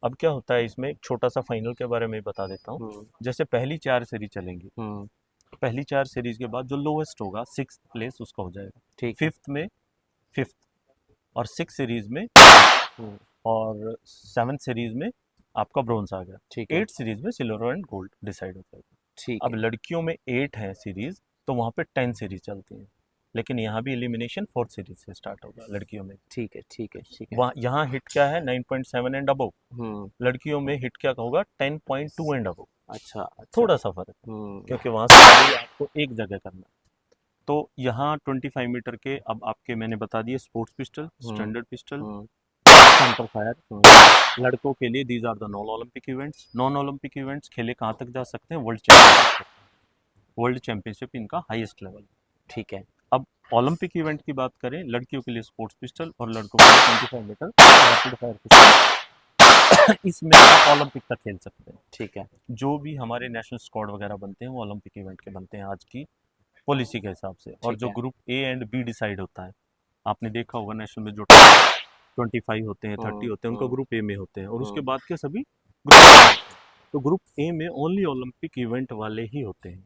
अब क्या होता है इसमें, एक छोटा सा फाइनल के बारे में बता देता हूँ। हम्म। जैसे पहली 4 सीरीज चलेंगी, हम्म। पहली 4 सीरीज के बाद जो लोवेस्ट होगा 6th प्लेस उसका हो जाएगा। ठीक है। 5th में 5th, और 6 सीरीज में, हम्म। और 7th सीरीज में आपका ब्रॉन्ज आ गया। ठीक है। 8th सीरीज में सिल्वर एंड गोल्ड डिसाइड हो जाएगा। ठीक अब है। लड़कियों में 8 है सीरीज, तो वहाँ पे 10 सीरीज चलती हैं, लेकिन यहाँ भी एलिमिनेशन 4th सीरीज से स्टार्ट होगा लड़कियों में। ठीक है। ठीक है। ठीक है। वहाँ यहाँ हिट क्या है 9.7 एंड अबव, हम्म। लड़कियों में हिट क्या होगा 10.2 एंड अबव। अच्छा अच्छा। थोड़ा सा फर्क है, हम्म। क्योंकि वहाँ से पहले आपको एक जगह करना है। तो यहाँ 25 मीटर के अब आपके मैंने बता दिए, sports pistol, hmm. Standard pistol, hmm. Centre fire. Hmm. लड़कों के लिए these are the non Olympic events. Non Olympic events खेले कहाँ तक जा सकते हैं, वर्ल्ड चैंपियनशिप। वर्ल्ड चैंपियनशिप इनका हाईएस्ट लेवल। ठीक है। अब ओलंपिक इवेंट की बात करें, लड़कियों के लिए स्पोर्ट्स पिस्टल और लड़कों के लिए 25 मीटर रैपिड फायर पिस्टल। इसमें आप ओलंपिक तक खेल सकते हैं। ठीक है। जो भी हमारे नेशनल स्क्वाड वगैरह बनते हैं वो ओलंपिक इवेंट के बनते हैं आज की पॉलिसी के हिसाब से। और ठीक जो है। Group A and be decide होता है, आपने देखा होगा नेशनल में जो 25 होते हैं, 30 हम्म। होते हैं, उनको हम्म। ग्रुप ए में होते हैं, और उसके हम्म। बाद के सभी ग्रुप। तो ग्रुप ए में ओनली ओलंपिक इवेंट वाले ही होते हैं,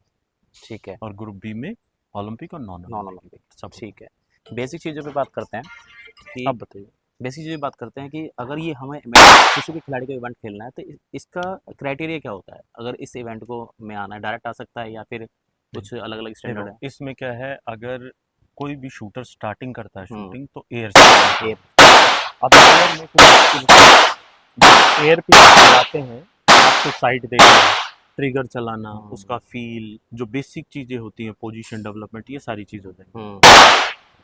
ठीक है। और ग्रुप बी में ओलंपिक और non non Olympic Olympic. Event सब होते ठीक है। बेसिक चीज़ों पे बात करते हैं हैं। कि अब बताइए। बेसिक चीज़ें बात करते हैं कि अगर ये हमें इवेंट किसी भी खिलाड़ी को इवेंट खेलना है तो इसका क्राइटेरिया क्या होता है? अगर इस इवेंट को में आना है, डायरेक्ट आ सकता है या फिर नहीं, कुछ अलग अलग स्टैंडर्ड देखो है? इसमें क्या है, अगर कोई भी शूटर स्टार्टिंग करता है हम्म। शूटिंग तो एयर से करता है। एयर। अब एयर में कुछ एयर पे चलाते हैं, आपको साइट देखना, ट्रिगर चलाना, हम्म। उसका फील, जो बेसिक चीज़ें होती हैं, पोजीशन डेवलपमेंट, ये सारी चीज़ हो जाएंगी। हम्म।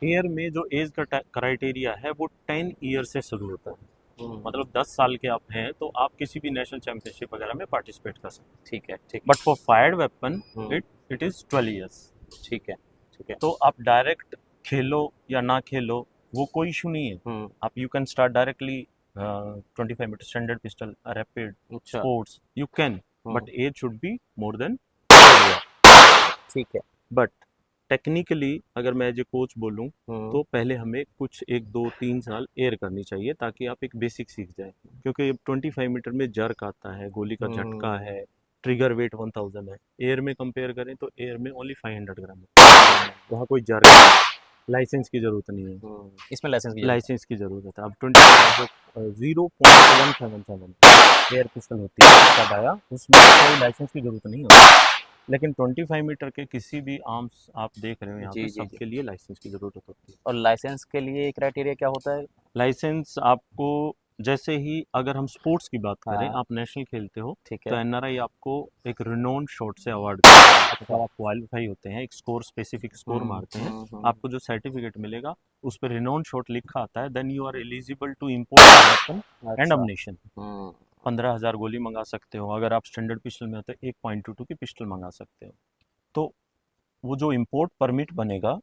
एयर में जो एज का क्राइटेरिया है वो 10 ईयर से शुरू होता है। हम्म। मतलब 10 साल के आप हैं तो आप किसी भी नेशनल चैंपियनशिप वगैरह में पार्टिसिपेट कर सकते हैं। ठीक है। ठीक है। But for fired weapon hmm. It it is 12 years. ठीक है। ठीक है। तो आप डायरेक्ट खेलो या ना खेलो वो कोई इशू नहीं है। हम्म। आप you can start directly 25 metre standard pistol, rapid, अच्छा। Sports you can, hmm. But age should be more than. ठीक है। बट टेक्निकली अगर मैं एज ए कोच बोलूँ, हम्म। तो पहले हमें कुछ 1 2 3 साल एयर करनी चाहिए ताकि आप एक बेसिक सीख जाए। क्योंकि 25 मीटर में जर्क आता है, गोली का झटका हम्म। है, ट्रिगर वेट 1000 है। एयर में कंपेयर करें तो एयर में ओनली 500 ग्राम है, वहाँ कोई जर्क नहीं है। लाइसेंस की ज़रूरत नहीं है। इसमें लाइसेंस की जरूरत लाइसेंस की ज़रूरत है। अब 0.177 एयर पिस्टल होती है उसका डाया, उसमें कोई लाइसेंस की ज़रूरत नहीं होती। लेकिन 25 मीटर के किसी भी आर्म्स आप देख रहे हो है। यहाँ पे, जी जी जी। सबके लिए लाइसेंस की ज़रूरत होती है। और लाइसेंस के लिए क्राइटेरिया क्या होता है? लाइसेंस आपको, जैसे ही अगर हम स्पोर्ट्स की बात करें, हाँ। आप नेशनल खेलते हो ठीक तो है। एनआरआई आपको एक रिनोन शॉट से अवार्ड करता है। अब अच्छा। जब आप क्वालिफाई होते हैं, एक स्कोर, स्पेसिफिक स्कोर मारते हैं, आपको जो सर्टिफिकेट मिलेगा उस पर रिनोन शॉट लिखा आता है, then you are eligible to import weapon and अच्छा। अमनेशन। 15,000 गोली मंगा सकते हो। अगर आप स्टैंडर्ड पिस्टल में हो तो 1.22 की पिस्टल मंगा सकते हो। तो वो जो इंपोर्ट परमिट बनेगा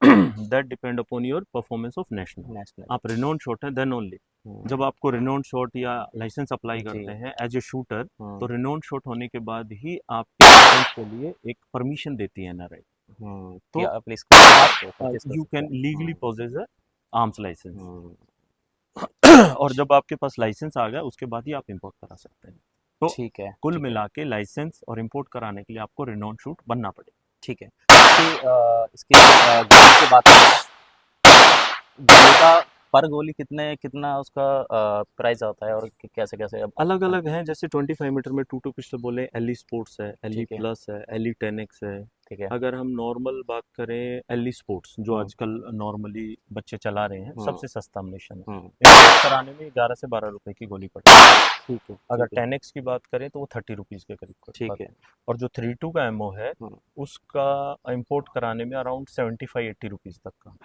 that depend upon your performance of national. National. आप रिनोन शॉट है देन ओनली। जब आपको रिनोन शॉट या लाइसेंस अप्लाई जी। करते हैं एज ए शूटर, तो हम्म। रिनोन शॉट होने के बाद ही आपके लाइसेंस के लिए एक परमिशन देती है एनआरआई। कि तो आप इसको परचेस कर यू सकते कैन हैं। लीगली पोजेस अ आर्म्स लाइसेंस। हम्म। और जब आपके पास लाइसेंस आ गया उसके बाद ही आप इंपोर्ट करा सकते हैं। तो ठीक है। कुल ठीक है। मिला के लाइसेंस और इंपोर्ट कराने के लिए आपको रिनोन शूट बनना पड़ेगा। ठीक है। इसकी गोली की बात करें, गोली का पर गोली कितने कितना उसका प्राइस आता है और कैसे कैसे अब? अलग अलग हैं, जैसे 25 मीटर में 2 पिस्टल बोले, एलई स्पोर्ट्स है, एलई ठीक है। प्लस है, एलई 10X है। ठीक है। अगर हम नॉर्मल बात करें, एलई स्पोर्ट्स जो हम्म। आजकल नॉर्मली बच्चे चला रहे हैं, हम्म। सबसे सस्ता अम्यूनिशन है। हम्म। इंपोर्ट कराने में 11 से 12 रुपए की गोली पड़ती है। ठीक है। अगर ठीक है। 10X की बात करें तो वो 30 रुपीज़ के करीब ठीक है। पड़ता है। और जो 32 का एमओ है, हम्म। उसका इंपोर्ट कराने में अराउंड 75-80 रुपीज़ तक का।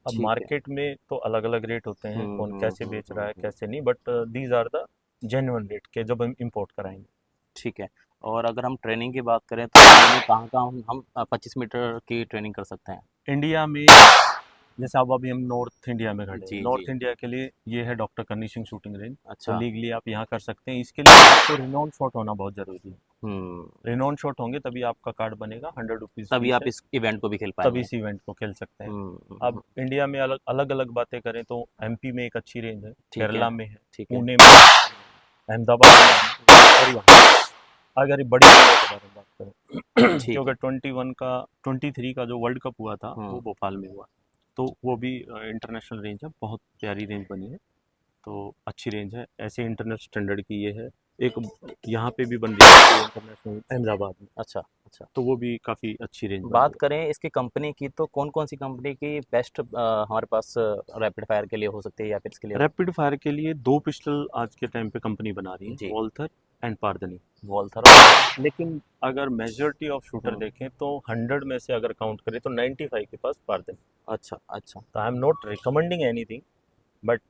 अब ठीक है। मार्केट में तो अलग अलग रेट होते हैं, कौन कैसे बेच रहा है कैसे नहीं, but these are the genuine rate के जब हम इंपोर्ट कराएंगे। ठीक है। और अगर हम ट्रेनिंग की बात करें तो ट्रेनिंग में कहाँ कहाँ हम 25 मीटर की ट्रेनिंग कर सकते हैं? इंडिया में, जैसे अब अभी हम नॉर्थ इंडिया में खड़े हैं, जी जी। नॉर्थ इंडिया के लिए ये है डॉक्टर करनी सिंह शूटिंग रेंज। तो अच्छा। लीगली आप यहाँ कर सकते हैं। इसके लिए आपको रिनोन शॉट होना बहुत ज़रूरी है। हम्म। रिनोन शॉट होंगे तभी आपका कार्ड बनेगा, 100 रुपीज़ तभी फीस आप है, इस इवेंट को भी खेल तभी पाएंगे। इस इवेंट को खेल सकते हैं। हम्म। अब इंडिया में अलग अलग अलग बातें करें तो एमपी में एक अच्छी रेंज है, ठीक है। केरला में है, ठीक है। पुणे में है, अहमदाबाद में है, और यहाँ अगर ये बड़ी जगह के बारे में बात करें ठीक क्योंकि है। 21 का 23 का जो वर्ल्ड कप हुआ था वो हम्म। भोपाल में हुआ, तो वो भी इंटरनेशनल रेंज है, बहुत प्यारी रेंज बनी है, तो अच्छी रेंज है, ऐसे इंटरनेशनल स्टैंडर्ड की ये है। एक यहाँ पे भी बन रही है इंटरनेशनल अहमदाबाद में, अच्छा अच्छा। तो वो भी काफ़ी अच्छी रेंज बन बात रही करें इसकी कंपनी की, तो कौन कौन सी कंपनी की बेस्ट हमारे पास रैपिड फायर के लिए हो सकती है या फिर इसके है। लिए? रैपिड फायर के लिए दो पिस्टल आज के टाइम पे कंपनी बना रही है, जी। Walther and Pardini. वॉल्थर। लेकिन अगर मेजॉरिटी ऑफ शूटर हम्म। देखें तो 100 में से अगर काउंट करें तो 95 के पास पारदनी। अच्छा अच्छा। तो I am not recommending anything, but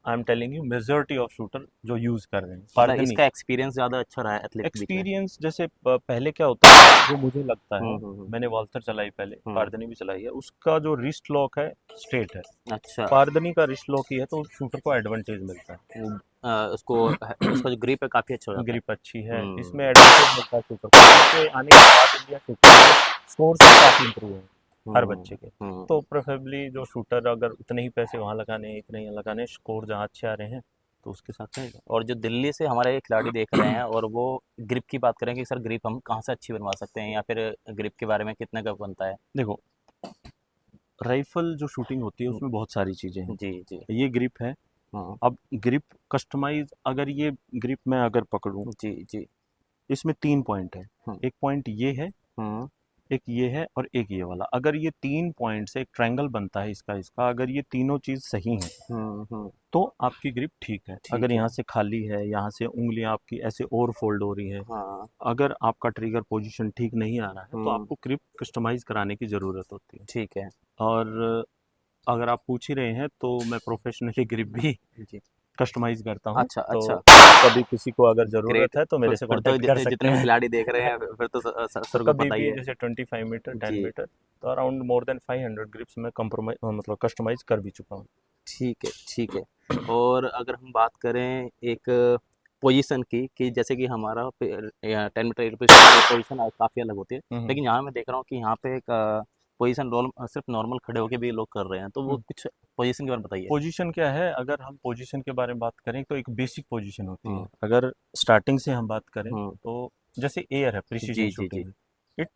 I am telling you majority of shooter जो यूज़ कर रहे हैं मतलब पारदनी। इसका एक्सपीरियंस ज़्यादा अच्छा रहा है एथलीट के बीच में? एक्सपीरियंस जैसे पहले क्या होता है, जो मुझे लगता है, हम्म। मैंने वॉल्थर चलाई पहले, हम्म। पारदनी भी चलाई है, उसका जो रिस्ट लॉक है स्ट्रेट है, अच्छा। पारदनी का रिस्ट लॉक ही है, तो शूटर को एडवांटेज मिलता है। वो, उसका जो ग्रिप है काफ़ी अच्छा हो जाता है। ग्रिप अच्छी है, इसमें हम्म। एडवांटेज मिलता है शूटर को। इससे आने के बाद इंडिया शूटर स्कोर से काफ़ी इंप्रूव है हर हम्म। बच्चे के। तो हम्म। प्रेफरेबली जो शूटर अगर उतने ही पैसे वहाँ लगाने हैं, इतने ही लगाने हैं, स्कोर जहाँ अच्छे आ रहे हैं तो उसके साथ रहेगा। और जो दिल्ली से हमारे ये खिलाड़ी देख रहे हैं, और वो ग्रिप की बात करें कि सर ग्रिप हम कहाँ से अच्छी बनवा सकते हैं, या फिर ग्रिप के बारे में कितने का बनता है? देखो, राइफल जो शूटिंग होती है उसमें बहुत सारी चीज़ें हैं। जी जी। ये ग्रिप है, हाँ। अब ग्रिप कस्टमाइज, अगर ये ग्रिप मैं अगर पकड़ूं, जी जी। इसमें 3 पॉइंट है, हम्म। एक पॉइंट ये है, हम्म। एक ये है और एक ये वाला। अगर ये 3 पॉइंट से एक ट्रायंगल बनता है इसका इसका, अगर ये तीनों चीज़ सही हैं हम्म। तो आपकी ग्रिप ठीक है। अगर ठीक है। यहाँ से खाली है, यहाँ से उंगलियां आपकी ऐसे और फोल्ड हो रही है, हाँ। अगर आपका ट्रिगर पोजीशन ठीक नहीं आ रहा है तो हम्म। आपको ग्रिप कस्टमाइज कराने की ज़रूरत होती है। ठीक है। और अगर आप पूछ ही रहे हैं तो मैं प्रोफेशनली ग्रिप भी जी। कस्टमाइज़ करता हूँ, अच्छा तो अच्छा। कभी किसी को अगर ग्रेट। ज़रूरत है तो मेरे से फिर तो कांटेक्ट कर सकते जितने भी हैं। खिलाड़ी देख रहे हैं, फिर तो तो सर को कभी पता ही भी है। जैसे 25 मीटर, 10 जी। मीटर, तो अराउंड मोर देन 500 ग्रिप्स में कम्प्रोमाइज मतलब कस्टमाइज़ कर भी चुका हूँ। ठीक है ठीक है। और अगर हम बात करें एक पोजीशन की, कि जैसे कि हमारा 10 मीटर एयर पोजीशन काफ़ी अलग होती है, हुँ, हुँ। लेकिन यहाँ मैं देख रहा हूँ कि यहाँ पे एक पोजीशन सिर्फ नॉर्मल खड़े होके भी लोग कर रहे हैं, तो वो हुँ। कुछ पोजीशन के बारे में बताइए? पोजीशन क्या है, अगर हम पोजीशन के बारे में बात करें तो एक बेसिक पोजीशन होती है। हम्म। अगर स्टार्टिंग से हम बात करें हम्म। तो जैसे एयर है, प्रिसिजन जी जी शूटिंग जी। है, इट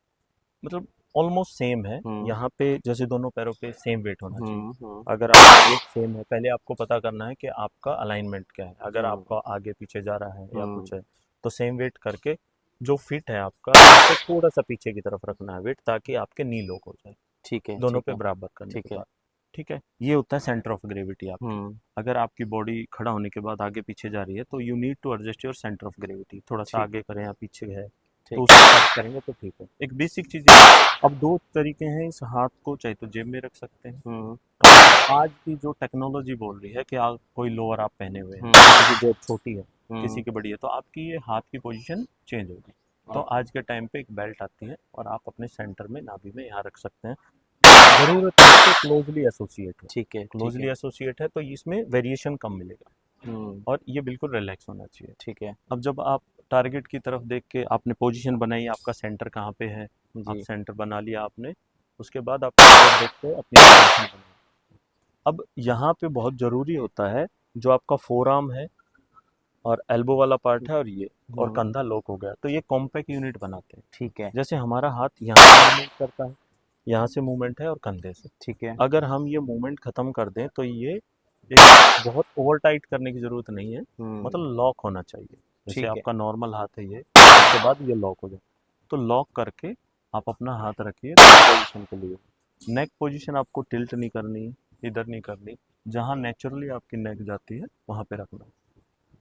मतलब ऑलमोस्ट सेम है। हम्म। यहाँ पे जैसे दोनों पैरों पे सेम वेट होना चाहिए। हम्म। अगर आपका वेट सेम है, पहले आपको पता करना है कि आपका अलाइनमेंट क्या है। अगर हम्म। आपका आगे पीछे जा रहा है या हम्म। कुछ है, तो सेम वेट करके जो फिट है आपका, उसको थोड़ा सा पीछे की तरफ रखना है वेट, ताकि आपके नी लॉक हो जाए, ठीक है दोनों ठीक पे है। बराबर करने के ठीक है। बाद। ठीक है, ये होता है सेंटर ऑफ ग्रेविटी आपकी। हम्म। अगर आपकी बॉडी खड़ा होने के बाद आगे पीछे जा रही है तो you need to adjust your centre of gravity, थोड़ा सा ठीक आगे करें या पीछे है, तो ठीक। उसको सेट करेंगे तो ठीक है। एक बेसिक चीज़ है। अब दो तरीके हैं, इस हाथ को चाहे तो जेब में रख सकते हैं। हम्म। आज की जो टेक्नोलॉजी बोल रही है कि आप कोई लोअर आप पहने हुए हैं, हम्म। किसी की जेब छोटी है, किसी हम्म। की बड़ी है, तो आपकी ये हाथ की पोजीशन चेंज होगी। तो ओके। आज के टाइम पे एक बेल्ट आती है और आप अपने सेंटर में नाभि में यहाँ रख सकते हैं। ज़रूरत है कि क्लोजली एसोसिएट हो, ठीक है ठीक क्लोजली है। एसोसिएट है तो इसमें वेरिएशन कम मिलेगा हम्म। और ये बिल्कुल रिलैक्स होना चाहिए। ठीक है। अब जब आप टारगेट की तरफ देख के आपने पोजीशन बनाई, आपका सेंटर कहाँ पे है, आप जी। सेंटर बना लिया आपने, उसके बाद आप टारगेट देख के अपनी पोजीशन बनाई। अब यहाँ पे बहुत ज़रूरी होता है, जो आपका फोर आर्म है और एल्बो वाला पार्ट है और ये और हम्म। कंधा लॉक हो गया, तो ये कॉम्पैक्ट यूनिट बनाते हैं। ठीक है। जैसे हमारा हाथ यहाँ से मूवमेंट करता है, यहाँ से मूवमेंट है और कंधे से, ठीक है। अगर हम ये मूवमेंट ख़त्म कर दें तो ये एक बहुत ओवर टाइट करने की ज़रूरत नहीं है, हम्म। मतलब लॉक होना चाहिए। जैसे ठीक है। आपका नॉर्मल हाथ है ये, उसके बाद ये लॉक हो जाए, तो लॉक करके आप अपना हाथ रखिए पोजीशन के लिए। नेक पोजीशन आपको टिल्ट नहीं करनी, इधर नहीं करनी, जहाँ नेचुरली आपकी नेक जाती है वहाँ पे रखना।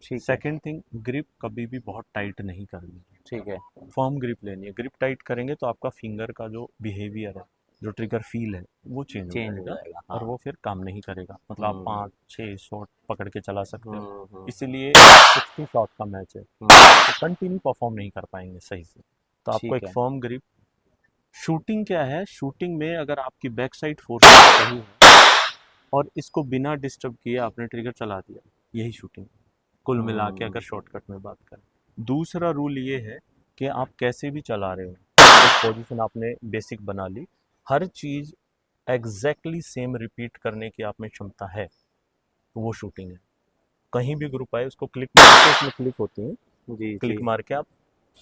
ठीक है। सेकंड थिंग, ग्रिप कभी भी बहुत टाइट नहीं करनी है, ठीक है। फर्म ग्रिप लेनी है। ग्रिप टाइट करेंगे तो आपका फिंगर का जो बिहेवियर है, जो ट्रिगर फील है, वो चेंज हो चेंज हो जाएगा जाएगा, और हाँ। वो फिर काम नहीं करेगा। मतलब आप हम्म। 5-6 शॉट पकड़ के चला सकते हो, हम्म। इसलिए 60 शॉट का मैच है तो कंटिन्यू परफॉर्म नहीं कर पाएंगे सही से। तो आपको ठीक एक है। Firm grip. शूटिंग क्या है, शूटिंग में अगर आपकी बैक साइड फोर्स सही है और इसको बिना डिस्टर्ब किए आपने ट्रिगर चला दिया, यही शूटिंग कुल मिला के हम्म। अगर शॉर्टकट में बात करें। दूसरा रूल ये है कि आप कैसे भी चला रहे हो, एक पोजीशन आपने बेसिक बना ली, हर चीज़ एग्जैक्टली सेम रिपीट करने की आप में क्षमता है, तो वो शूटिंग है। कहीं भी ग्रुप आए उसको क्लिक मार के, उसमें क्लिक होती है, जी क्लिक जी मार के आप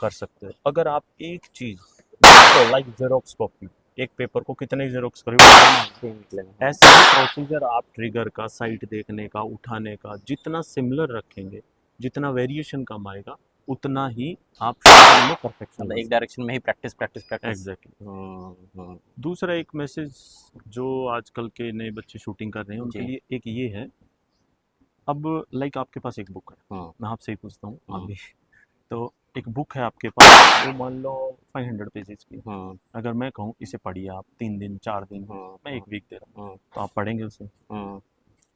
कर सकते हो। अगर आप एक चीज तो लाइक जेरोक्स कॉपी, एक पेपर को कितने जेरोक्स करें सेम निकलेगा, हाँ। ऐसे ही प्रोसीजर आप ट्रिगर का, साइट देखने का, उठाने का जितना सिमिलर रखेंगे, जितना वेरिएशन कम आएगा, उतना ही आप शूटिंग में परफेक्शन मतलब ला एक सकते डायरेक्शन में ही प्रैक्टिस प्रैक्टिस हैं। प्रैक्टिस। एग्जैक्टली। दूसरा एक मैसेज जो आजकल के नए बच्चे शूटिंग कर रहे हैं उनके जी। लिए एक ये है, अब लाइक आपके पास एक बुक है, हाँ मैं आपसे ही पूछता हूँ आप हाँ भी, तो एक बुक है आपके पास, वो मान लो 500 पेजेस की है। हाँ अगर मैं कहूँ इसे पढ़िए आप 3 दिन 4 दिन, हाँ मैं हाँ 1 वीक दे रहा हूँ, हाँ तो आप पढ़ेंगे उसे? हाँ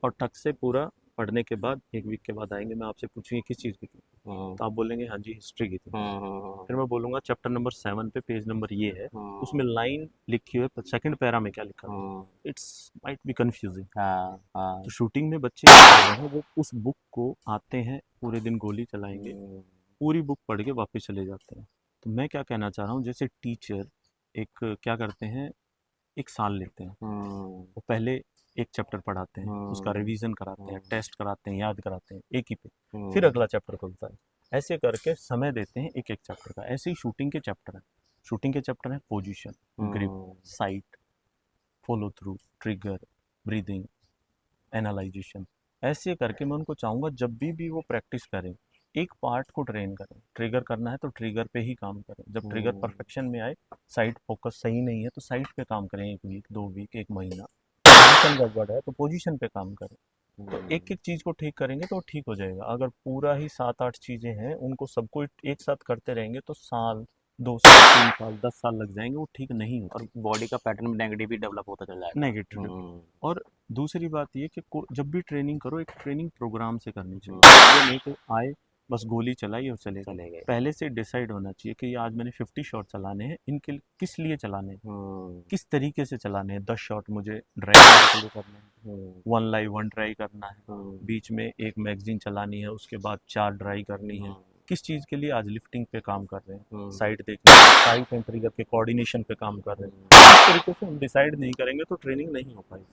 और टक से पूरा पढ़ने के बाद 1 वीक के बाद आएंगे, मैं आपसे पूछूंगी किस चीज़ की थी, हाँ तो आप बोलेंगे हाँ जी हिस्ट्री की थी। हाँ हाँ फिर मैं बोलूँगा चैप्टर नंबर 7 पे पेज नंबर ये है, हाँ उसमें लाइन लिखी हुई है, सेकंड पैरा में क्या लिखा है, हाँ इट्स माइट बी कंफ्यूजिंग। हाँ तो हाँ। शूटिंग में बच्चे क्या कर रहे हैं, वो उस बुक को आते हैं, पूरे दिन गोली चलाएंगे, पूरी बुक पढ़ के वापस चले जाते हैं। तो मैं क्या कहना चाह रहा हूँ, जैसे टीचर एक क्या करते हैं, एक साल लेते हैं, वो पहले एक चैप्टर पढ़ाते हैं, उसका रिवीजन कराते हैं, टेस्ट कराते हैं, याद कराते हैं एक ही पे, फिर अगला चैप्टर खुलता है, ऐसे करके समय देते हैं एक एक चैप्टर का। ऐसे ही शूटिंग के चैप्टर हैं, शूटिंग के चैप्टर हैं position, grip, site, follow through, trigger, breathing, analysation. ऐसे करके मैं उनको चाहूँगा जब भी वो प्रैक्टिस करें, एक पार्ट को ट्रेन करें। ट्रिगर करना है तो ट्रिगर पे ही काम करें, जब ट्रिगर परफेक्शन में आए, साइट फोकस सही नहीं है तो साइट पे काम करें, 1 वीक 2 वीक 1 महीना, पोजीशन गड़बड़ है तो पोजीशन पे काम करें। तो एक एक चीज़ को ठीक करेंगे तो ठीक हो जाएगा। अगर पूरा ही 7-8 चीज़ें हैं, उनको सबको एक साथ करते रहेंगे तो साल 2 साल 3 साल 10 साल लग जाएंगे, वो ठीक नहीं और होती। बॉडी का पैटर्न भी नेगेटिव ही डेवलप होता चल जाएगा। नेगेटिव। हम्म और दूसरी बात ये कि जब भी ट्रेनिंग करो एक ट्रेनिंग प्रोग्राम से करनी चाहिए, हम्म, ये नहीं कि आए बस गोली चलाई और चले गए। चले गए। पहले से डिसाइड होना चाहिए कि ये आज मैंने 50 शॉट चलाने हैं, इनके किस लिए चलाने हैं, किस तरीके से चलाने हैं। 10 शॉट मुझे ड्राई के लिए करने हैं, 1 लाइव 1 ट्राई करना है, बीच में एक मैगजीन चलानी है, उसके बाद 4 ड्राई करनी है। किस चीज़ के लिए आज लिफ्टिंग पे काम कर रहे हैं, साइड देखने, साइट एंड ट्रिगर के कोऑर्डिनेशन पे काम कर रहे हैं। इस तरीके से हम डिसाइड नहीं करेंगे तो ट्रेनिंग नहीं हो पाएगी।